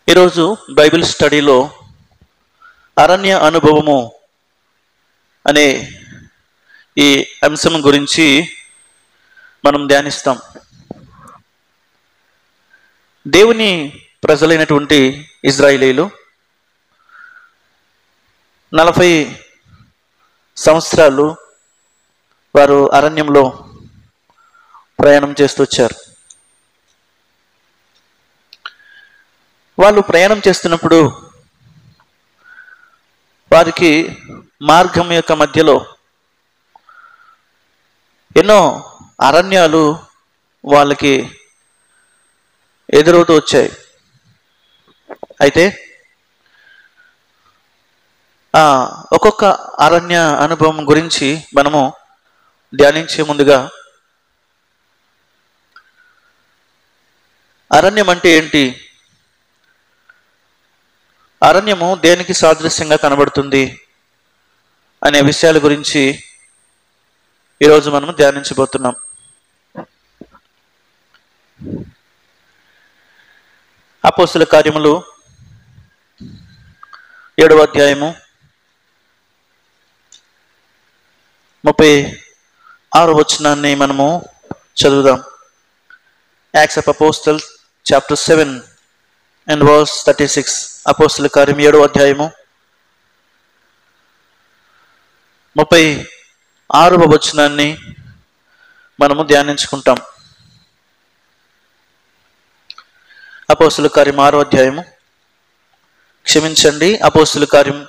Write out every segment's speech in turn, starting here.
ఈరోజు బైబిల్ స్టడీలో అరణ్య అనుభవము అనే ఈ అంశం గురించి మనం ధ్యానిస్తాం. దేవుని ప్రజలైనటువంటి ఇజ్రాయేలీలు 40 సంవత్సరాలు వారు అరణ్యంలో ప్రయాణం చేస్తూ వచ్చారు. వాళ్ళు ప్రయాణం చేస్తున్నప్పుడు వారికి మార్గం యొక్క మధ్యలో ఎన్నో అరణ్యాలు వాళ్ళకి ఎదురవుతూ వచ్చాయి. అయితే ఒక్కొక్క అరణ్య అనుభవం గురించి మనము ధ్యానించే ముందుగా అరణ్యం అంటే ఏంటి, అరణ్యము దేనికి సాదృశ్యంగా కనబడుతుంది అనే విషయాల గురించి ఈరోజు మనం ధ్యానించబోతున్నాం. అపోస్తల కార్యములు 7వ అధ్యాయము 36వ వచనాన్ని మనము చదువుదాం. Acts of Apostles chapter 7 and verse 36. అపోస్తల కార్యం 7వ అధ్యాయము 36వ వచనాన్ని మనము ధ్యానించుకుంటాం. అపోస్తల కార్యం 6వ అధ్యాయము అపోస్తల కార్యం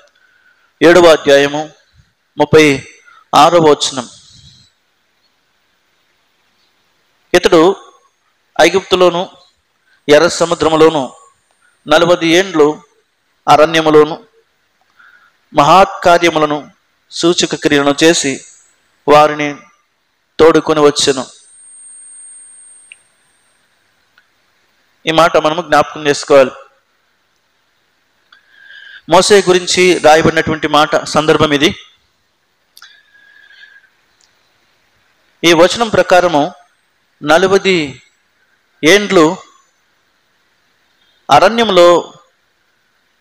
7వ అధ్యాయము 36వ వచనం. ఇతడు ఐగుప్తులోను ఎర్ర సముద్రములోను 40 ఏండ్లు అరణ్యములోను మహాకార్యములను సూచక క్రియలను చేసి వారిని తోడుకొని వచ్చెను. ఈ మాట మనము జ్ఞాపకం చేసుకోవాలి. మోసే గురించి రాయబడినటువంటి మాట సందర్భం ఇది. ఈ వచనం ప్రకారము 40 ఏండ్లు అరణ్యంలో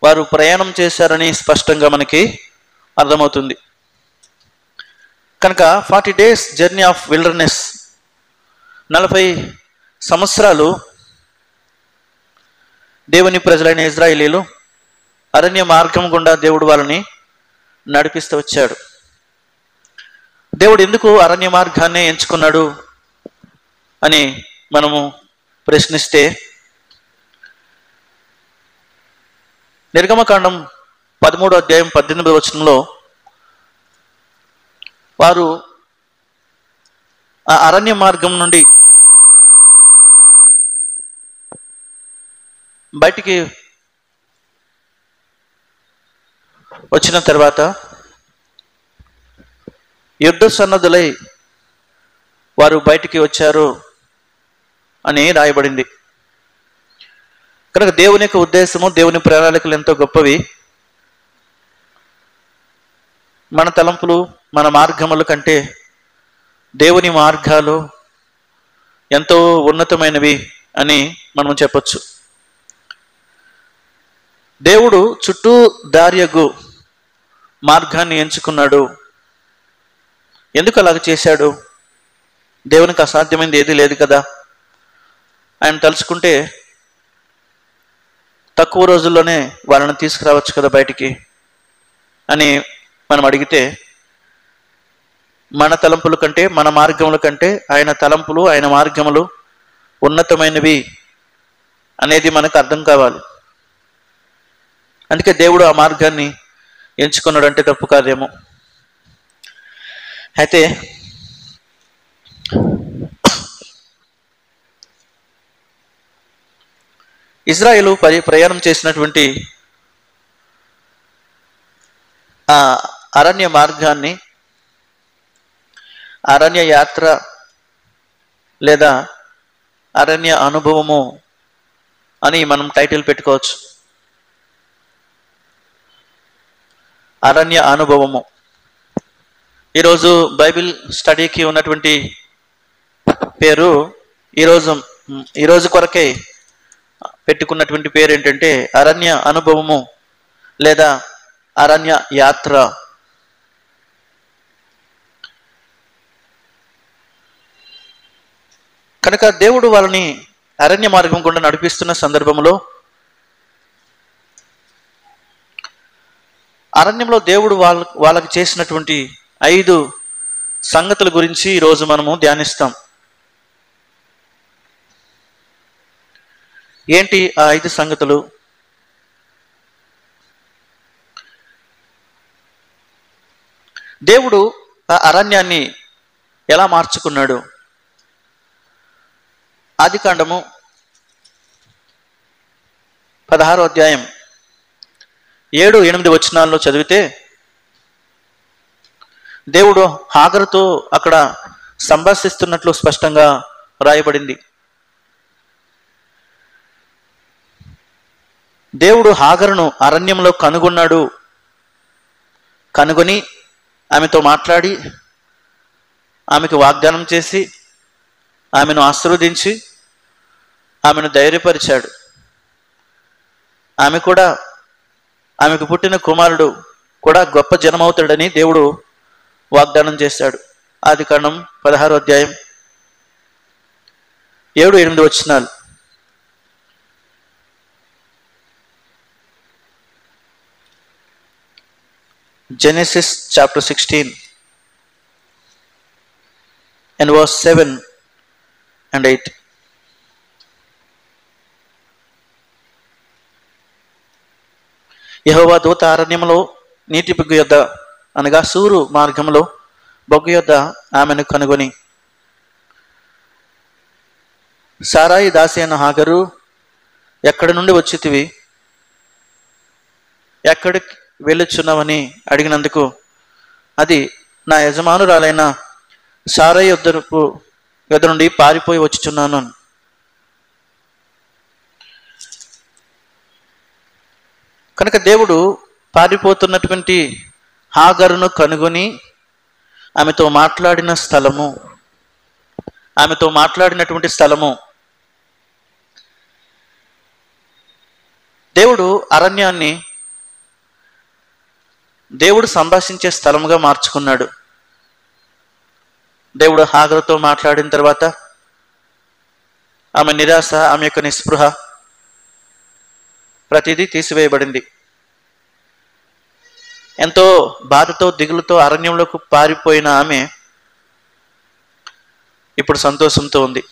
వారు ప్రయాణం చేశారని స్పష్టంగా మనకి అర్థమవుతుంది. కనుక 40 days జర్నీ ఆఫ్ విల్డర్నెస్, 40 సంవత్సరాలు దేవుని ప్రజలైన ఇజ్రాయేలీలు అరణ్య మార్గం గుండా దేవుడు వాళ్ళని నడిపిస్తూ వచ్చాడు. దేవుడు ఎందుకు అరణ్య మార్గాన్ని ఎంచుకున్నాడు అని మనము ప్రశ్నిస్తే, నిర్గమకాండం 13వ అధ్యాయం 18వ వచనంలో వారు ఆ అరణ్య మార్గం నుండి బయటికి వచ్చిన తర్వాత యుద్ధ సన్నద్ధులై వారు బయటికి వచ్చారు అని రాయబడింది. కనుక దేవుని యొక్క ఉద్దేశము, దేవుని ప్రణాళికలు ఎంతో గొప్పవి. మన తలంపులు, మన మార్గముల కంటే దేవుని మార్గాలు ఎంతో ఉన్నతమైనవి అని మనం చెప్పొచ్చు. దేవుడు చుట్టూ దారియగు మార్గాన్ని ఎంచుకున్నాడు. ఎందుకు అలాగ చేశాడు? దేవునికి అసాధ్యమైనది ఏది లేదు కదా. ఆయన తలుచుకుంటే తక్కువ రోజుల్లోనే వాళ్ళని తీసుకురావచ్చు కదా బయటికి అని మనం అడిగితే, మన తలంపుల కంటే, మన మార్గముల కంటే ఆయన తలంపులు, ఆయన మార్గములు ఉన్నతమైనవి అనేది మనకు అర్థం కావాలి. అందుకే దేవుడు ఆ మార్గాన్ని ఎంచుకున్నాడు అంటే తప్పు కాదేమో. అయితే ఇజ్రాయేలు ప్రయాణం చేసినటువంటి ఆ అరణ్య మార్గాన్ని అరణ్య యాత్ర లేదా అరణ్య అనుభవము అని మనం టైటిల్ పెట్టుకోవచ్చు. అరణ్య అనుభవము. ఈరోజు బైబిల్ స్టడీకి ఉన్నటువంటి పేరు ఈరోజు కొరకే పెట్టుకున్నటువంటి పేరు ఏంటంటే అరణ్య అనుభవము లేదా అరణ్య యాత్ర. కనుక దేవుడు వాళ్ళని అరణ్య మార్గం గుండా నడిపిస్తున్న సందర్భంలో అరణ్యంలో దేవుడు వాళ్ళకి చేసినటువంటి 5 సంగతుల గురించి ఈరోజు మనము ధ్యానిస్తాం. ఏంటి ఆ 5 సంగతులు? దేవుడు ఆ అరణ్యాన్ని ఎలా మార్చుకున్నాడు? ఆదికాండము 16వ అధ్యాయం 7-8 వచనాల్లో చదివితే దేవుడు హాగరుతో అక్కడ సంభాషిస్తున్నట్లు స్పష్టంగా రాయబడింది. దేవుడు హాగరును అరణ్యంలో కనుగొన్నాడు. కనుగొని ఆమెతో మాట్లాడి ఆమెకు వాగ్దానం చేసి ఆమెను ఆశీర్వదించి ఆమెను ధైర్యపరిచాడు. ఆమెకు పుట్టిన కుమారుడు కూడా గొప్ప జనమవుతాడని దేవుడు వాగ్దానం చేశాడు. ఆదికాండం 16వ అధ్యాయం 7-8 వచనాలు. Genesis chapter 16 and verse 7 and 8. యెహోవా దూత అరణ్యంలో నీటి బొగ్గు యొద్ద అనగా సూరు మార్గంలో బొగ్గు యొద్ద ఆమెను కనుగొని, సారాయి దాసి అయిన హాగరు, ఎక్కడి నుండి వచ్చితివి, ఎక్కడికి వెళ్ళుచున్నావని అడిగినందుకు, అది నా యజమానురాలైన సారాయి యొద్ద నుండి పారిపోయి వచ్చుచున్నాను. కనుక దేవుడు పారిపోతున్నటువంటి హాగరును కనుగొని ఆమెతో మాట్లాడినటువంటి స్థలము దేవుడు అరణ్యాన్ని దేవుడు సంభాషించే స్థలముగా మార్చుకున్నాడు. దేవుడు హాగరుతో మాట్లాడిన తర్వాత ఆమె నిరాశ, ఆమె యొక్క నిస్పృహ ప్రతిదీ తీసివేయబడింది. ఎంతో బాధతో దిగులుతో అరణ్యంలోకి పారిపోయిన ఆమె ఇప్పుడు సంతోషంతో ఉంది.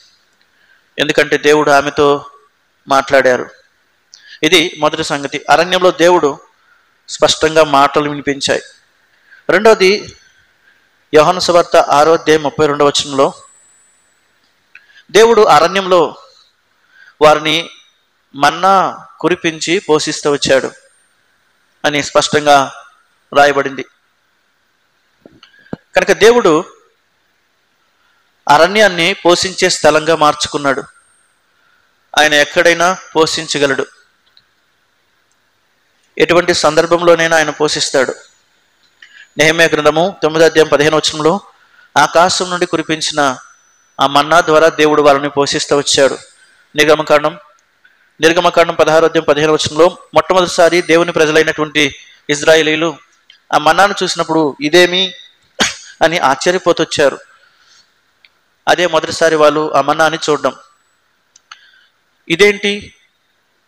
ఎందుకంటే దేవుడు ఆమెతో మాట్లాడారు. ఇది మొదటి సంగతి. అరణ్యంలో దేవుడు స్పష్టంగా మాటలు వినిపించాయి. రెండవది, యోహాను సువార్త 6వ అధ్యాయం 32వ వచనంలో దేవుడు అరణ్యంలో వారిని మన్నా కురిపించి పోషిస్తూ వచ్చాడు అని స్పష్టంగా రాయబడింది. కనుక దేవుడు అరణ్యాన్ని పోషించే స్థలంగా మార్చుకున్నాడు. ఆయన ఎక్కడైనా పోషించగలడు. ఎటువంటి సందర్భంలోనైనా ఆయన పోషిస్తాడు. నెహెమ్యా గ్రంథము 9వ అధ్యాయం 15వ వచనంలో ఆకాశం నుండి కురిపించిన ఆ మన్నా ద్వారా దేవుడు వాళ్ళని పోషిస్తూ వచ్చాడు. నిర్గమకాండం 16వ అధ్యాయం 15వ వచనంలో మొట్టమొదటిసారి దేవుని ప్రజలైనటువంటి ఇజ్రాయేలీలు ఆ మన్నాను చూసినప్పుడు ఇదేమి అని ఆశ్చర్యపోతొచ్చారు. అదే మొదటిసారి వాళ్ళు ఆ మన్నాని చూడడం. ఇదేంటి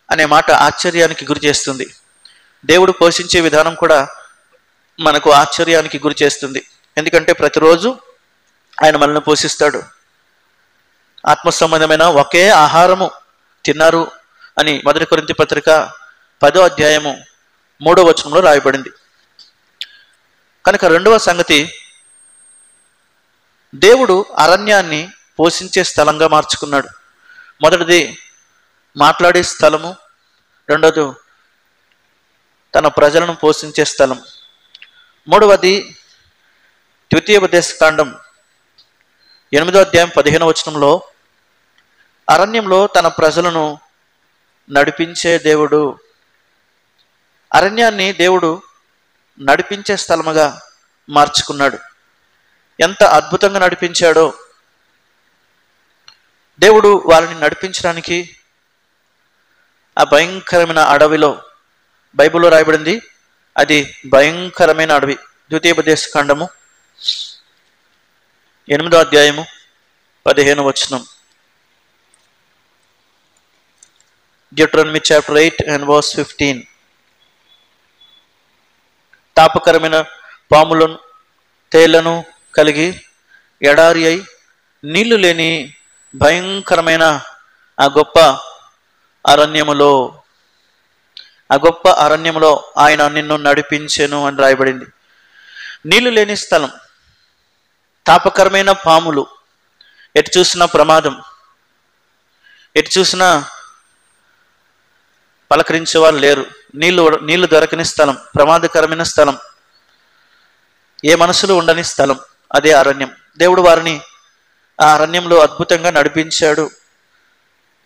అనే మాట ఆశ్చర్యానికి గురి చేస్తుంది. దేవుడు పోషించే విధానం కూడా మనకు ఆశ్చర్యానికి గురి చేస్తుంది. ఎందుకంటే ప్రతిరోజు ఆయన మనల్ని పోషిస్తాడు. ఆత్మ సంబంధమైన ఒకే ఆహారము తిన్నారు అని 1 కొరింథీ పత్రిక 10వ అధ్యాయము 3వ వచనంలో రాయబడింది. కనుక రెండవ సంగతి, దేవుడు అరణ్యాన్ని పోషించే స్థలంగా మార్చుకున్నాడు. మొదటిది మాట్లాడే స్థలము, రెండోది తన ప్రజలను పోషించే స్థలం, మూడవది ద్వితీయోపదేశకాండం 8వ అధ్యాయం 15వ వచనంలో అరణ్యంలో తన ప్రజలను నడిపించే దేవుడు. అరణ్యాన్ని దేవుడు నడిపించే స్థలముగా మార్చుకున్నాడు. ఎంత అద్భుతంగా నడిపించాడో! దేవుడు వారిని నడిపించడానికి ఆ భయంకరమైన అడవిలో, బైబిల్లో రాయబడింది అది భయంకరమైన అడవి. ద్వితీయోపదేశ కాండము 8వ అధ్యాయము 15వ వచనం. Deuteronomy chapter 8 and verse 15. తాపకరమైన పాములను తేళ్లను కలిగి ఎడారి అయి నీళ్లు లేని భయంకరమైన ఆ గొప్ప అరణ్యములో ఆయన నిన్ను నడిపించెను అని రాయబడింది. నీళ్లు లేని స్థలం, తాపకరమైన పాములు, ఎటు చూసినా ప్రమాదం, ఎటు చూసినా పలకరించే వాళ్ళు లేరు, నీళ్లు దొరకని స్థలం, ప్రమాదకరమైన స్థలం, ఏ మనసులు ఉండని స్థలం, అదే అరణ్యం. దేవుడు వారిని ఆ అరణ్యంలో అద్భుతంగా నడిపించాడు.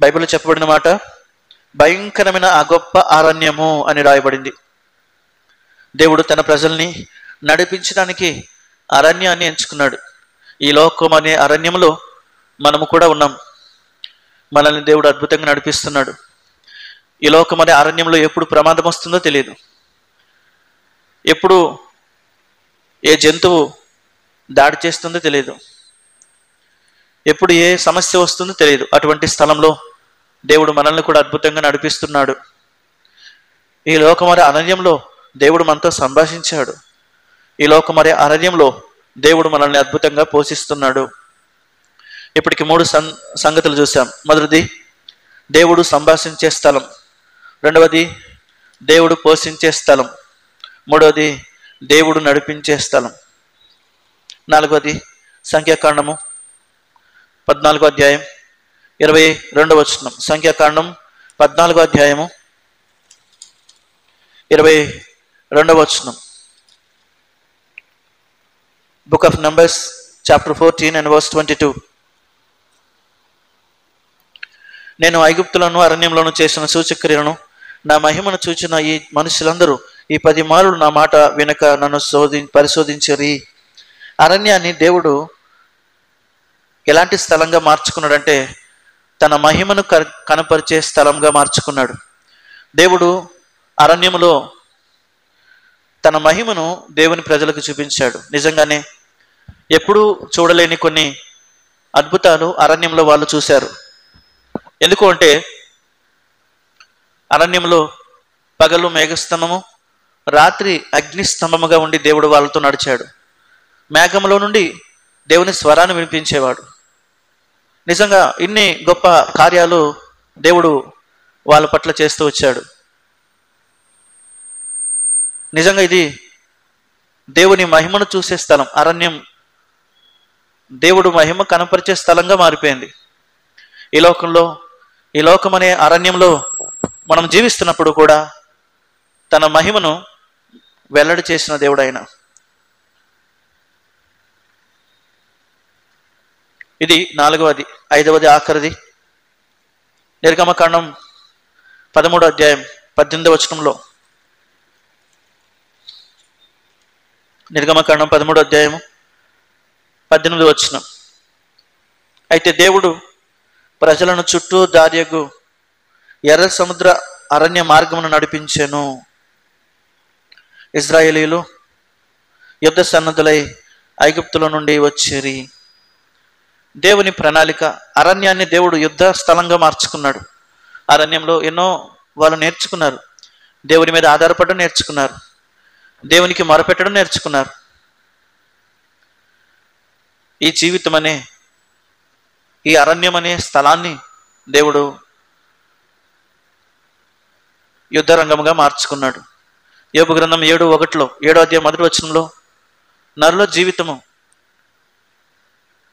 బైబిల్లో చెప్పబడిన మాట భయంకరమైన ఆ గొప్ప అరణ్యము అని రాయబడింది. దేవుడు తన ప్రజల్ని నడిపించడానికి అరణ్యాన్ని ఎంచుకున్నాడు. ఈ లోకం అనే అరణ్యంలో మనము కూడా ఉన్నాం. మనల్ని దేవుడు అద్భుతంగా నడిపిస్తున్నాడు. ఈ లోకం అనే అరణ్యంలో ఎప్పుడు ప్రమాదం వస్తుందో తెలియదు, ఎప్పుడు ఏ జంతువు దాడి చేస్తుందో తెలియదు, ఎప్పుడు ఏ సమస్య వస్తుందో తెలియదు. అటువంటి స్థలంలో దేవుడు మనల్ని కూడా అద్భుతంగా నడిపిస్తున్నాడు. ఈ లోకమరే అరణ్యంలో దేవుడు మనతో సంభాషించాడు. ఈ లోకమరే అరణ్యంలో దేవుడు మనల్ని అద్భుతంగా పోషిస్తున్నాడు. ఇప్పటికి 3 సంగతులు చూసాం. మొదటిది దేవుడు సంభాషించే స్థలం, రెండవది దేవుడు పోషించే స్థలం, మూడవది దేవుడు నడిపించే స్థలం, నాలుగవది సంఖ్యాకాండము 14వ అధ్యాయం 22వ వచనం. సంఖ్యాకాండం 14వ అధ్యాయము 22వ వచనం. Book of numbers chapter 14 and verse 22. నేను ఐగుప్తులను అరణ్యంలోను చేసిన సూచక్రియలను నా మహిమను చూచిన ఈ మనుషులందరూ ఈ 10 మారులు నా మాట వినక నన్ను పరిశోధించరి. అరణ్యాన్ని దేవుడు ఎలాంటి స్థలంగా మార్చుకున్నాడంటే తన మహిమను కనపరిచే స్థలంగా మార్చుకున్నాడు. దేవుడు అరణ్యములో తన మహిమను దేవుని ప్రజలకు చూపించాడు. నిజంగానే ఎప్పుడూ చూడలేని కొన్ని అద్భుతాలు అరణ్యంలో వాళ్ళు చూశారు. ఎందుకు అంటే అరణ్యంలో పగలు మేఘస్తంభము, రాత్రి అగ్నిస్తంభముగా ఉండి దేవుడు వాళ్ళతో నడిచాడు. మేఘంలో నుండి దేవుని స్వరాన్ని వినిపించేవాడు. నిజంగా ఇన్ని గొప్ప కార్యాలు దేవుడు వాళ్ళ పట్ల చేస్తూ వచ్చాడు. నిజంగా ఇది దేవుని మహిమను చూసే స్థలం. అరణ్యం దేవుడు మహిమ కనపరిచే స్థలంగా మారిపోయింది. ఈ లోకం అనే అరణ్యంలో మనం జీవిస్తున్నప్పుడు కూడా తన మహిమను వెల్లడి చేసిన దేవుడు ఆయన. ఇది 4వది. 5వది ఆఖరిది నిర్గమకాండం 13వ అధ్యాయం 18వ వచనంలో. నిర్గమకాండం 13వ అధ్యాయము 18వ వచనం. అయితే దేవుడు ప్రజలను చుట్టూ దారియగు ఎర్ర సముద్ర అరణ్య మార్గమును నడిపించెను. ఇశ్రాయేలీయులు యుద్ధ సన్నద్ధులై ఐగుప్తుల నుండి వచ్చిరి. దేవుని ప్రణాళిక, అరణ్యాన్ని దేవుడు యుద్ధ స్థలంగా మార్చుకున్నాడు. అరణ్యంలో ఎన్నో వాళ్ళు నేర్చుకున్నారు. దేవుని మీద ఆధారపడడం నేర్చుకున్నారు, దేవునికి మొరపెట్టడం నేర్చుకున్నారు. ఈ జీవితం అనే ఈ అరణ్యం అనే స్థలాన్ని దేవుడు యుద్ధ రంగముగా మార్చుకున్నాడు. యోబు గ్రంథం 7:1 7వ అధ్యాయం 1వ వచనంలో నరుల జీవితము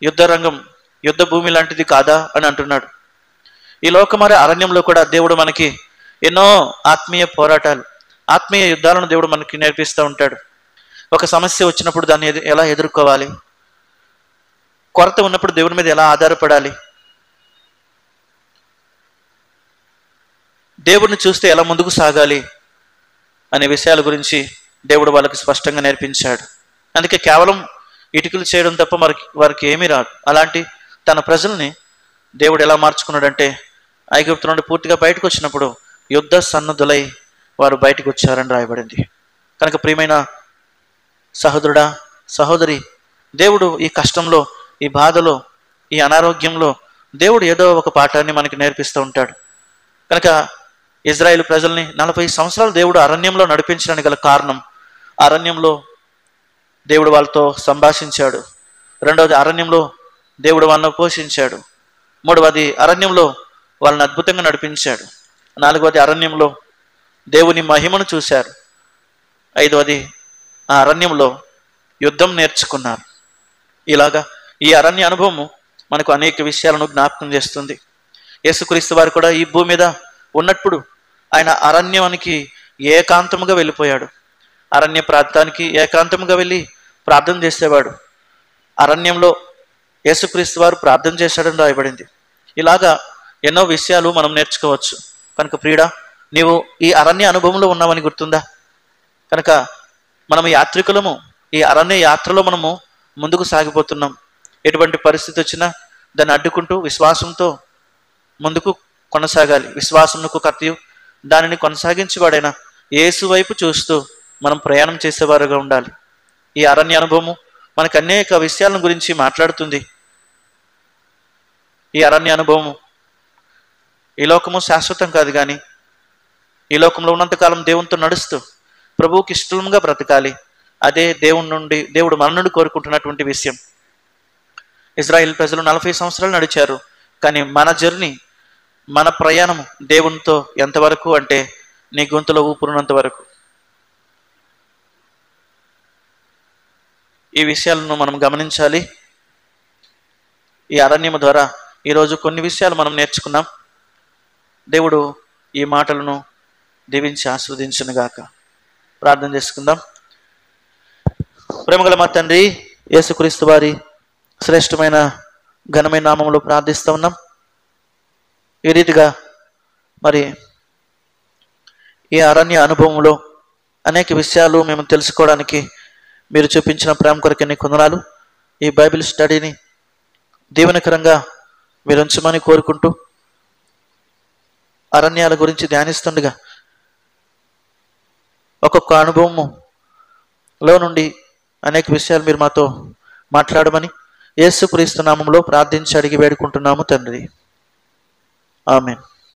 యుద్ధ రంగం, యుద్ధ భూమి లాంటిది కాదా అని అంటున్నాడు. ఈ లోకమరే అరణ్యంలో కూడా దేవుడు మనకి ఎన్నో ఆత్మీయ పోరాటాలు, ఆత్మీయ యుద్ధాలను దేవుడు మనకి నేర్పిస్తూ ఉంటాడు. ఒక సమస్య వచ్చినప్పుడు దాన్ని ఎలా ఎదుర్కోవాలి, కొరత ఉన్నప్పుడు దేవుని మీద ఎలా ఆధారపడాలి, దేవుడిని చూస్తే ఎలా ముందుకు సాగాలి అనే విషయాల గురించి దేవుడు వాళ్ళకి స్పష్టంగా నేర్పించాడు. అందుకే కేవలం ఇటుకలు చేయడం తప్ప వారికి ఏమీ రాదు. అలాంటి తన ప్రజల్ని దేవుడు ఎలా మార్చుకున్నాడంటే ఐగుప్తు నుండి పూర్తిగా బయటకు వచ్చినప్పుడు యుద్ధ సన్నద్ధులై వారు బయటకు వచ్చారని రాయబడింది. కనుక ప్రియమైన సహోదరుడా, సహోదరి, దేవుడు ఈ కష్టంలో, ఈ బాధలో, ఈ అనారోగ్యంలో దేవుడు ఏదో ఒక పాఠాన్ని మనకి నేర్పిస్తూ ఉంటాడు. కనుక ఇజ్రాయేల్ ప్రజల్ని 40 సంవత్సరాలు దేవుడు అరణ్యంలో నడిపించడానికి గల కారణం, అరణ్యంలో దేవుడు వాళ్ళతో సంభాషించాడు. రెండవది, అరణ్యంలో దేవుడు వాళ్ళను పోషించాడు. మూడవది, అరణ్యంలో వాళ్ళని అద్భుతంగా నడిపించాడు. నాలుగవది, అరణ్యంలో దేవుని మహిమను చూశారు. ఐదవది, ఆ అరణ్యంలో యుద్ధం నేర్చుకున్నారు. ఇలాగా ఈ అరణ్య అనుభవము మనకు అనేక విషయాలను జ్ఞాపకం చేస్తుంది. యేసుక్రీస్తు వారు కూడా ఈ భూమి మీద ఉన్నప్పుడు ఆయన అరణ్యానికి ఏకాంతముగా వెళ్ళిపోయాడు. అరణ్య ప్రాంతానికి ఏకాంతముగా వెళ్ళి ప్రార్థన చేసేవాడు. అరణ్యంలో యేసుక్రీస్తు వారు ప్రార్థన చేశాడని రాయబడింది. ఇలాగా ఎన్నో విషయాలు మనం నేర్చుకోవచ్చు. కనుక ప్రియుడా, నీవు ఈ అరణ్య అనుభవంలో ఉన్నావని గుర్తుందా? కనుక మనము యాత్రికులము. ఈ అరణ్య యాత్రలో మనము ముందుకు సాగిపోతున్నాం. ఎటువంటి పరిస్థితి వచ్చినా దాన్ని అడ్డుకుంటూ విశ్వాసంతో ముందుకు కొనసాగాలి. విశ్వాసమునకు కర్తయు దానిని కొనసాగించేవాడైనా యేసు వైపు చూస్తూ మనం ప్రయాణం చేసేవారుగా ఉండాలి. ఈ అరణ్య అనుభవము మనకు అనేక విషయాల గురించి మాట్లాడుతుంది. ఈ అరణ్య అనుభవము, ఈ లోకము శాశ్వతం కాదు, కానీ ఈ లోకంలో ఉన్నంతకాలం దేవునితో నడుస్తూ ప్రభువుకి ఇష్టంగా బ్రతకాలి. అదే దేవుడు మన నుండి కోరుకుంటున్నటువంటి విషయం. ఇజ్రాయేల్ ప్రజలు 40 సంవత్సరాలు నడిచారు. కానీ మన జర్నీ, మన ప్రయాణం దేవునితో ఎంతవరకు అంటే నీ గొంతులో ఊపురున్నంత వరకు. ఈ విషయాలను మనం గమనించాలి. ఈ అరణ్యము ద్వారా ఈరోజు కొన్ని విషయాలు మనం నేర్చుకున్నాం. దేవుడు ఈ మాటలను దీవించి ఆస్వాదించునుగాక. ప్రార్థన చేసుకుందాం. ప్రేమగల మా తండ్రి, యేసుక్రీస్తు వారి శ్రేష్టమైన ఘనమైన నామములో ప్రార్థిస్తూ ఉన్నాం. ఈ రీతిగా మరి ఈ అరణ్య అనుభవంలో అనేక విషయాలు మేము తెలుసుకోవడానికి మీరు చూపించిన ప్రేమ కొరకు ఎన్ని కొందనాలు. ఈ బైబిల్ స్టడీని దీవెనకరంగా మీరు ఉంచమని కోరుకుంటూ, అరణ్యాల గురించి ధ్యానిస్తుండగా ఒక్కొక్క అనుభవములో నుండి అనేక విషయాలు మీరు మాతో మాట్లాడమని యేసుక్రీస్తు నామములో ప్రార్థించి అడిగి వేడుకుంటున్నాము తండ్రి. ఆమేన్.